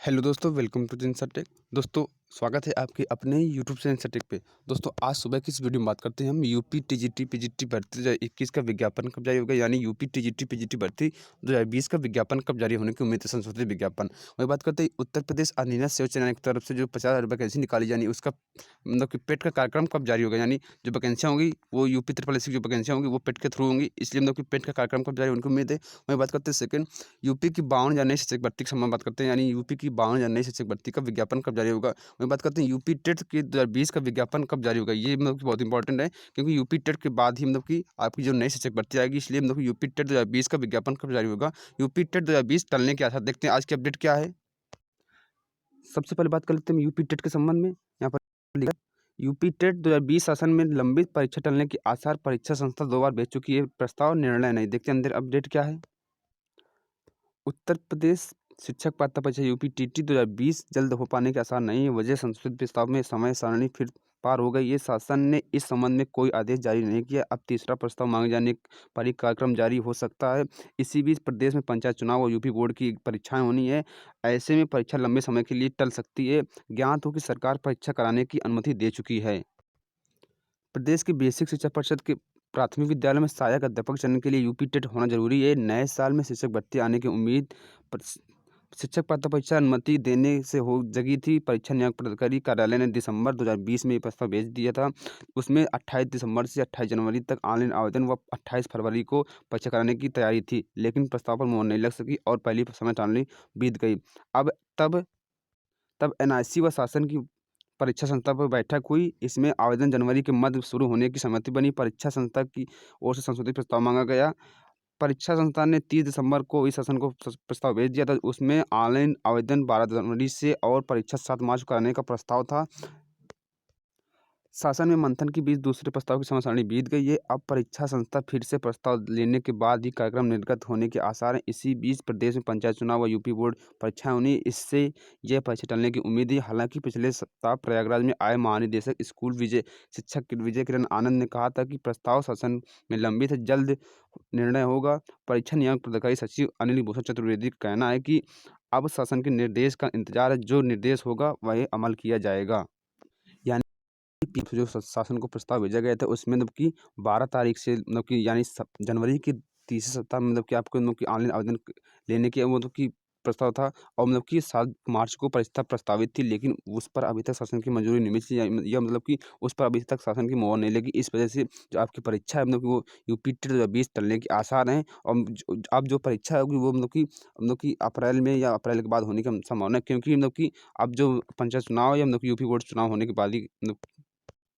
Hello दोस्तों, welcome to जिनसा take. दोस्तों, स्वागत है आपके अपने यूट्यूब चैनल जिनसा टेक पे। दोस्तों, आज सुबह की इस वीडियो में बात करते हैं हम यूपी टीजीटी पीजीटी भर्ती 2021 का विज्ञापन कब जारी होगा, यानी यूपी टीजीटी पीजीटी भर्ती 2020 का विज्ञापन कब जारी होने की उम्मीद है, संशोधित विज्ञापन। वही बात करते हैं उत्तर प्रदेश अधिनियम सेवा चयन की तरफ से जो 50,000 वैकेंसी निकाली जानी उसका मतलब कि पेट का कार्यक्रम कब जारी होगा, यानी जो वैकेंसियाँ होंगी वो यूपी ट्रिपल एस की जो वैकेंसियाँ होंगी वो पेट के थ्रू होंगी, इसलिए मतलब कि पेट का कार्यक्रम कब जारी होने की उम्मीद है। वही बात करते हैं सेकंड, यूपी की 52,000 नई शिक्षक भर्ती के संबंध में बात करते हैं, यानी यूपी की 52,000 नई शिक्षक भर्ती का विज्ञापन कब जारी होगा। वहीं बात करते हैं यूपी टेट की 2020 का विज्ञापन कब जारी होगा। ये मतलब कि बहुत इंपॉर्टेंट है, क्योंकि यूपी टेट के बाद ही मतलब कि आपकी जो नई शिक्षक भर्ती आएगी, इसलिए मतलब कि यूपी टेट 2020 का विज्ञापन कब जारी होगा। यूपी टेट 2020 टलने के आसार, देखते हैं आज की अपडेट क्या है। सबसे पहले बात कर लेते हैं यूपी टेट के संबंध में। यहाँ पर लिखा यूपी टेट 2020 शासन में लंबित परीक्षा टलने के आसार, परीक्षा संस्था 2 बार भेज चुकी है प्रस्ताव, निर्णय नहीं। देखते हैं अंदर अपडेट क्या है। उत्तर प्रदेश शिक्षक पात्रता परीक्षा यूपी टीटी 2020 जल्द हो पाने के आसार नहीं है। वजह संशोधित प्रस्ताव में समय सारणी फिर पार हो गई है। शासन ने इस संबंध में कोई आदेश जारी नहीं किया। अब तीसरा प्रस्ताव मांगे जाने पर ही कार्यक्रम जारी हो सकता है। इसी बीच प्रदेश में पंचायत चुनाव और यूपी बोर्ड की परीक्षाएं होनी है। ऐसे में परीक्षा लंबे समय के लिए टल सकती है। ज्ञात हो कि सरकार परीक्षा कराने की अनुमति दे चुकी है। प्रदेश की बेसिक शिक्षा परिषद के प्राथमिक विद्यालय में सहायक अध्यापक चयन के लिए यूपी टेट होना जरूरी है। नए साल में शिक्षक भर्ती आने की उम्मीद पर शिक्षक पात्रता परीक्षा अनुमति देने से हो जगी थी। परीक्षा नियामक प्राधिकारी कार्यालय ने दिसंबर 2020 में ये प्रस्ताव भेज दिया था। उसमें 28 दिसंबर से 28 जनवरी तक ऑनलाइन आवेदन व 28 फरवरी को परीक्षा कराने की तैयारी थी, लेकिन प्रस्ताव पर मोहर नहीं लग सकी और पहली समय सारणी बीत गई। अब तब तब एनआईसी व शासन की परीक्षा संस्था पर बैठक हुई। इसमें आवेदन जनवरी के मध्य शुरू होने की सहमति बनी। परीक्षा संस्था की ओर से संशोधित प्रस्ताव मांगा गया। परीक्षा संस्था ने 30 दिसंबर को इस शासन को प्रस्ताव भेज दिया था। उसमें ऑनलाइन आवेदन 12 जनवरी से और परीक्षा 7 मार्च को कराने का प्रस्ताव था। शासन में मंथन के बीच दूसरे प्रस्ताव की समय सारणी बीत गई है। अब परीक्षा संस्था फिर से प्रस्ताव लेने के बाद ही कार्यक्रम निर्गत होने के आसार हैं। इसी बीच प्रदेश में पंचायत चुनाव व यूपी बोर्ड परीक्षाएं होनी, इससे यह परीक्षा टलने की उम्मीद है। हालांकि पिछले सप्ताह प्रयागराज में आए महानिदेशक स्कूल विजय किरण आनंद ने कहा था कि प्रस्ताव शासन में लंबित है, जल्द निर्णय होगा। परीक्षा नियामक प्राधिकारी सचिव अनिल भूषण चतुर्वेदी का कहना है कि अब शासन के निर्देश का इंतजार है, जो निर्देश होगा वह अमल किया जाएगा। यानी जो शासन को प्रस्ताव भेजा गया था उसमें मतलब कि 12 तारीख से मतलब कि यानी जनवरी के तीसरे सप्ताह में मतलब कि आपको मतलब कि ऑनलाइन आवेदन लेने के मतलब कि प्रस्ताव था, और मतलब कि 7 मार्च को परीक्षा प्रस्तावित थी, लेकिन उस पर अभी तक शासन की मंजूरी नहीं मिली या मतलब कि उस पर अभी तक शासन की मोहर नहीं लगी। इस वजह से जो आपकी परीक्षा है मतलब कि वो यूपी टेट 2020 टलने के आसार हैं। और अब जो परीक्षा होगी वो मतलब कि अप्रैल में या अप्रैल के बाद होने की संभावना है, क्योंकि मतलब कि अब जो पंचायत चुनाव या मतलब कि यूपी बोर्ड चुनाव होने के बाद ही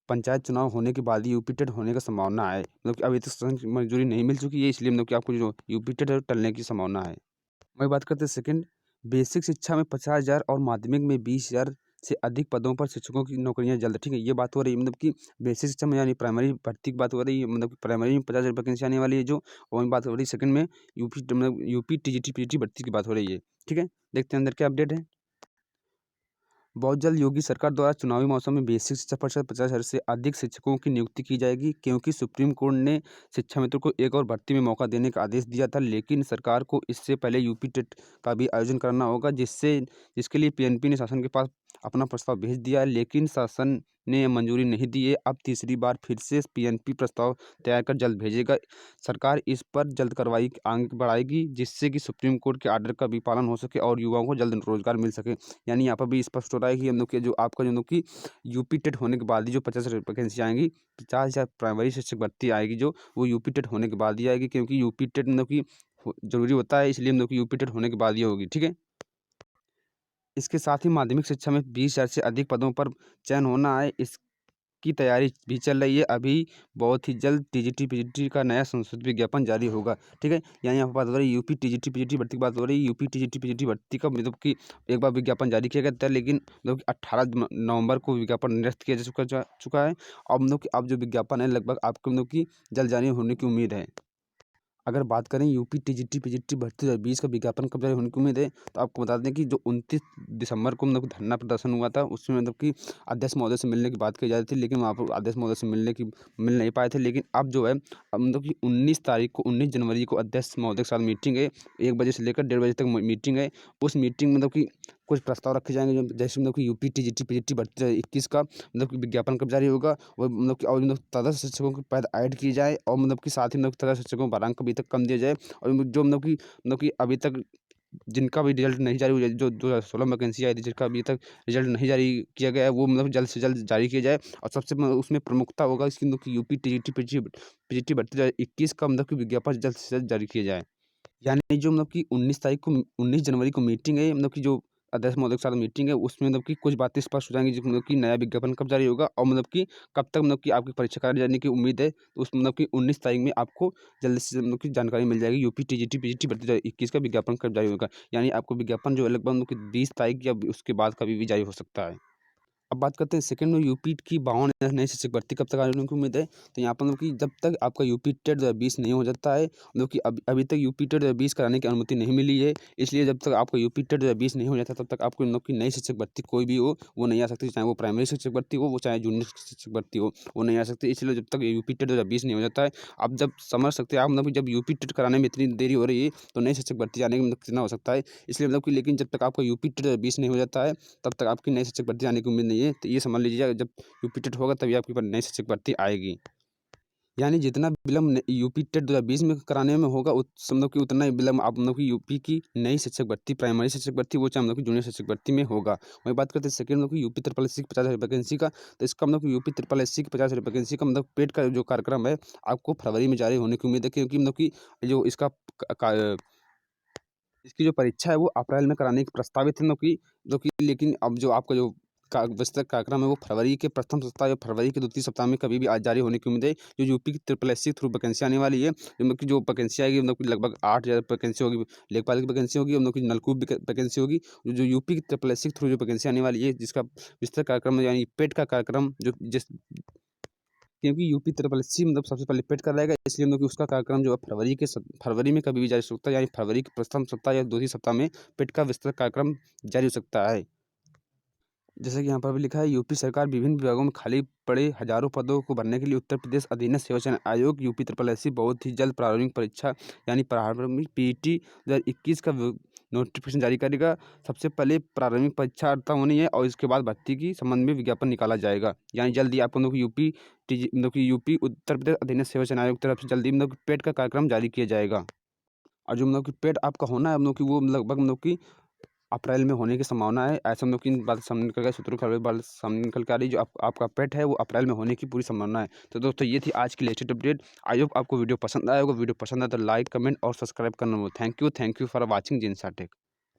पंचायत चुनाव होने के बाद ही यूपी टेट होने का संभावना है। मतलब कि अभी तक शासन की मंजूरी नहीं मिल चुकी है, इसलिए मतलब कि आपको जो यूपी टेट है टलने की संभावना है। वही बात करते हैं सेकंड, बेसिक शिक्षा में 50,000 और माध्यमिक में 20,000 से अधिक पदों पर शिक्षकों की नौकरियां जल्द। ठीक है, ये बात हो रही है मतलब कि बेसिक शिक्षा में यानी प्राइमरी भर्ती की बात हो रही है, मतलब कि प्राइमरी में 50,000 वैकेंसी आने वाली है जो। और वही बात हो रही है सेकंड में यूपी टीजीटी पीजीटी भर्ती की बात हो रही है। ठीक है, देखते हैं अंदर क्या अपडेट है। बहुत जल्द योगी सरकार द्वारा चुनावी मौसम में बेसिक शिक्षा परिषद 50,000 से अधिक शिक्षकों की नियुक्ति की जाएगी, क्योंकि सुप्रीम कोर्ट ने शिक्षा मित्रों को एक और भर्ती में मौका देने का आदेश दिया था। लेकिन सरकार को इससे पहले यूपी टेट का भी आयोजन करना होगा, जिसके लिए पीएनपी ने शासन के पास अपना प्रस्ताव भेज दिया है, लेकिन शासन ने मंजूरी नहीं दी है। अब तीसरी बार फिर से पीएनपी प्रस्ताव तैयार कर जल्द भेजेगा। सरकार इस पर जल्द कार्रवाई आगे बढ़ाएगी, जिससे कि सुप्रीम कोर्ट के आर्डर का भी पालन हो सके और युवाओं को जल्द रोजगार मिल सके। यानी यहाँ पर भी स्पष्ट हो रहा है कि हम लोग के जो आपका जो कि यूपी टेट होने के बाद ही जो 50 वैकेंसी आएंगी, 50,000 प्राइमरी शिक्षक भर्ती आएगी जो, वो यूपी टेट होने के बाद ही आएगी, क्योंकि यूपी टेट मतलब कि जरूरी होता है, इसलिए मतलब कि यूपी टेट होने के बाद ही होगी। ठीक है, इसके साथ ही माध्यमिक शिक्षा में 20,000 से अधिक पदों पर चयन होना है, इसकी तैयारी भी चल रही है। अभी बहुत ही जल्द टीजीटी पीजीटी का नया संशोधित विज्ञापन जारी होगा। ठीक है, यानी यहाँ पर बात हो रही है यूपी टीजीटी पीजीटी भर्ती की बात हो रही है। यूपी टीजीटी पीजीटी भर्ती का मतलब कि एक बार विज्ञापन जारी किया गया था, लेकिन मतलब कि 18 नवंबर को विज्ञापन निरस्त किया जा चुका है। अब मतलब कि अब जो विज्ञापन है लगभग आपको मतलब कि जल्द जारी होने की उम्मीद है। अगर बात करें यूपी टीजीटी पीजीटी भर्ती 2020 का विज्ञापन कब जारी होने की उम्मीद है, तो आपको बता दें कि जो 29 दिसंबर को मतलब धरना प्रदर्शन हुआ था, उसमें मतलब कि अध्यक्ष महोदय से मिलने की बात की जा रही थी, लेकिन वहाँ पर अध्यक्ष महोदय से मिल नहीं पाए थे। लेकिन अब जो है अब मतलब कि 19 जनवरी को अध्यक्ष महोदय के साथ मीटिंग है। 1 बजे से लेकर 1:30 बजे तक मीटिंग है। उस मीटिंग मतलब कि कुछ प्रस्ताव रखे जाएँगे, जो जैसे मतलब कि यूपी टीजीटी पीजीटी भर्ती 2021 का मतलब कि विज्ञापन कब जारी होगा, और मतलब कि और मतलब तटस्थ शिक्षकों के पद ऐड किए जाए, और मतलब कि साथ ही मतलब तटस्थ शिक्षकों को बढ़ांक अभी तक कम दिया जाए, और जो मतलब कि अभी तक जिनका भी रिजल्ट नहीं जारी हुआ है, जो 2016 में वैकेंसी आई थी, जिनका अभी तक रिजल्ट नहीं जारी किया गया है, वो मतलब जल्द से जल्द जारी किया जाए। और सबसे उसमें प्रमुखता होगा इसकी, मतलब कि यूपी टीजीटी पीजीटी भर्ती 2021 का मतलब कि विज्ञापन जल्द से जल्द जारी किया जाए। यानी जो मतलब कि 19 जनवरी को मीटिंग है, मतलब कि जो अध्यक्ष महोदय के साथ मीटिंग है, उसमें मतलब कि कुछ बातें स्पष्ट हो जाएँगी, जो मतलब कि नया विज्ञापन कब जारी होगा, और मतलब कि कब तक मतलब कि आपकी परीक्षा कराई जाने की उम्मीद है। तो उस मतलब कि 19 तारीख में आपको जल्द से जल्द मतलब कि जानकारी मिल जाएगी, यूपी टीजीटी पीजीटी भर्ती 2021 का विज्ञापन कब जारी होगा। यानी आपको विज्ञापन जो है लगभग मतलब कि 20 तारीख या उसके बाद कभी भी जारी हो सकता है। अब बात करते हैं सेकंड में, यूपी की 52 नई शिक्षक भर्ती कब तक आने की उम्मीद है। तो यहाँ पर मतलब कि जब तक आपका यूपी टेट 2020 नहीं हो जाता है, मतलब कि अभी तक यूपी टेट 2020 कराने की अनुमति नहीं मिली है। इसलिए जब तक आपका यूपी टेट 2020 नहीं हो जाता, तब तक आपको मतलब कि नई शिक्षक भर्ती कोई भी हो, वो नहीं आ सकती। चाहे वो प्राइमरी शिक्षक भर्ती हो, वो चाहे जूनियर शिक्षक भर्ती हो, वो नहीं आ सकती। इसलिए जब तक यूपी टेट 2020 नहीं हो जाता है, आप जब समझ सकते हैं आप, मतलब कि जब यूपी टेट कराने में इतनी देरी हो रही है, तो नई शिक्षक भर्ती आने में मतलब कितना हो सकता है। इसलिए मतलब कि लेकिन जब तक आपका यूपी टेट 2020 नहीं हो जाता है, तब तक आपकी नई शिक्षक भर्ती आने की उम्मीद नहीं है। तो ये समझ लीजिए, जब यूपी टेट होगा तभी आपके पास नई शिक्षक भर्ती आएगी। यानी जितना विलम्ब यूपी टेट 2020 में कराने में होगा, मतलब कि उतना ही विलम्ब आप मतलब कि यूपी की नई शिक्षक भर्ती, प्राइमरी शिक्षक भर्ती, वो चाहे मतलब कि जूनियर शिक्षक भर्ती में होगा। वही बात करते हैं सेकंड मतलब कि यूपी ट्रिपल एससी की 50,000 वैकेंसी का। तो इसका मतलब कि यूपी ट्रिपल एससी की 50,000 वैकेंसी का मतलब पेड का जो कार्यक्रम है, आपको फरवरी में जारी होने की उम्मीद है, क्योंकि मतलब कि जो इसका इसकी जो परीक्षा है वो अप्रैल में कराने की प्रस्तावित है, जो कि लेकिन अब जो आपका जो विस्तृत कार्यक्रम है, वो फरवरी के प्रथम सप्ताह या फरवरी के द्वितीय सप्ताह में कभी भी आज जारी होने की उम्मीद है। जो यूपी की ट्रिपल एससी थ्रू वैकेंसी आने वाली है, मतलब कि जो वैकेंसी आएगी, मतलब कि लगभग 8,000 वैकेंसी होगी, लेखपाल की वैकेंसी होगी, मतलब कि नलकूप वैकेंसी होगी। जो यूपी की ट्रिपल एससी थ्रू जो वैकेंसी आने वाली है, जिसका विस्तृत कार्यक्रम यानी पेड का कार्यक्रम, जो जिस क्योंकि यूपी ट्रिपल एससी मतलब सबसे पहले पेड कराएगा, इसलिए मतलब कि उसका कार्यक्रम जो है फरवरी में कभी भी जारी हो सकता है, यानी फरवरी के प्रथम सप्ताह या द्वितीय सप्ताह में पेड का विस्तृत कार्यक्रम जारी हो सकता है। जैसे कि यहाँ पर भी लिखा है, यूपी सरकार विभिन्न विभागों में खाली पड़े हजारों पदों को भरने के लिए उत्तर प्रदेश अधीनस्थ सेवा चयन आयोग यूपी ट्रिपल एससी बहुत ही जल्द प्रारंभिक परीक्षा यानी प्रारंभिक पीईटी 2021 का नोटिफिकेशन जारी करेगा। सबसे पहले प्रारंभिक परीक्षा अर्ता होनी है, और इसके बाद भर्ती की संबंध में विज्ञापन निकाला जाएगा। यानी जल्द ही आपको मतलब कि यूपी उत्तर प्रदेश अधीनस्थ सेवा चयन आयोग की तरफ से जल्दी मतलब कि पेड का कार्यक्रम जारी किया जाएगा। और जो मतलब कि पेड आपका होना है, मतलब कि वो लगभग मतलब कि अप्रैल में होने की संभावना है। ऐसा मतलब कि बात सामने निकल गया, सूत्रों की बात सामने निकल के आ रही है, जो आपका पेट है वो अप्रैल में होने की पूरी संभावना है। तो दोस्तों, ये थी आज की लेटेस्ट अपडेट। आई होप आपको वीडियो पसंद आया होगा। वीडियो पसंद आया तो लाइक, कमेंट और सब्सक्राइब करना मत। थैंक यू फॉर वॉचिंग जिनसा टेक।